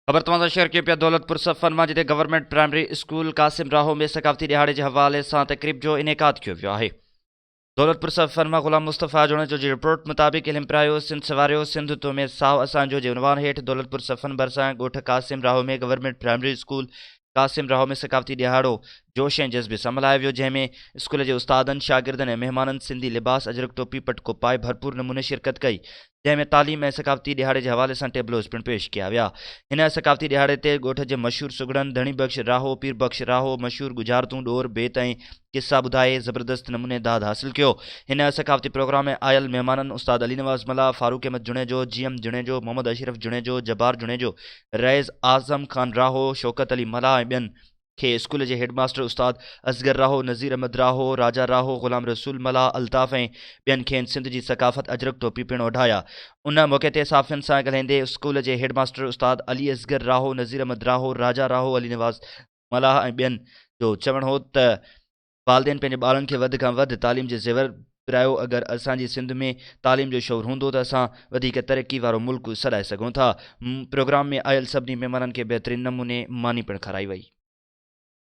खबर तव्हां शेयर कयो पिया दौलतपुर सफ़न मां, जिते गवर्नमेंट प्राइमरी स्कूल कासिम राहो में सकाफ़ती दिहाड़े के हवाले से तकरीब जो इनेकाद किया वियो आहे। दौलतपुर सफ़न मां गुलाम मुस्तफ़ा जोणे जो जी रिपोर्ट मुताबिक़ इल्म प्रायो सिंध सवारियो सिंध तो में साव असांजो जे उनवान हेठि दौलतपुर सफ़न भरिसां ॻोठ कासिम राहो में गवर्नमेंट प्राइमरी स्कूल कासिम राहो में सकाफ़ती दिहाड़ो जोश ऐं जज़्बे सां मल्हायो वियो, जंहिंमें स्कूल के उस्तादनि शागिर्दनि ऐं महिमाननि सिंधी लिबास अजरक टोपी पटको पाए भरपूर नमूने शिरकत कई, जंहिंमें तालीम ऐं सकाफ़ती दिहाड़े के हवाले से टेबलोज पिणु पेश किया विया। हिन सकाफ़ती दिहाड़े ते ॻोठ जे मशहूर सुगड़नि धणी बख्श राहो पीर बख्श राहो मशहूर गुजारतूं ॾोर बेत ऐं किस्सा ॿुधाए ज़बरदस्त नमूने दाद हासिल कियो। हिन सकाफ़ती प्रोग्राम में आयल महिमाननि उस्ताद अली नवाज़ मला, फारूक अहमद जुणेजो, जीएम जुणेजो, मोहम्मद अशरफ जुणेजो, जब्बार जुणेजो, रईस आज़म खान राहो, शौकत अली मला ऐं ॿियनि खे स्कूल के हेडमास्टर उस्ताद असगर राहो, नज़ीर अहमद राहो, राजा राहो, गुलाम रसूल मला, अल्ताफ़ ऐं ॿियनि खेनि सिंध की सकाफ़त अजरक टोपी पिणु ओढाया। उन मौके ते साफ़ियुनि सां ॻाल्हाईंदे स्कूल के हेडमास्टर उस्ताद अली असगर राहो, नज़ीर अहमद राहो, राजा राहो, अली नवाज़ मला ऐं ॿियनि जो चवणु हो त वालिदैन पंहिंजे ॿारनि खे वधि खां वधि तालीम जे ज़ेवर पिरायो। अगरि असांजी सिंध में तालीम जो शौर हूंदो त असां वधीक तरक्की वारो मुल्क सॾाए सघूं था। प्रोग्राम में आयल सभिनी महिमाननि खे बहितरीन नमूने मानी पिणु खाराई वई।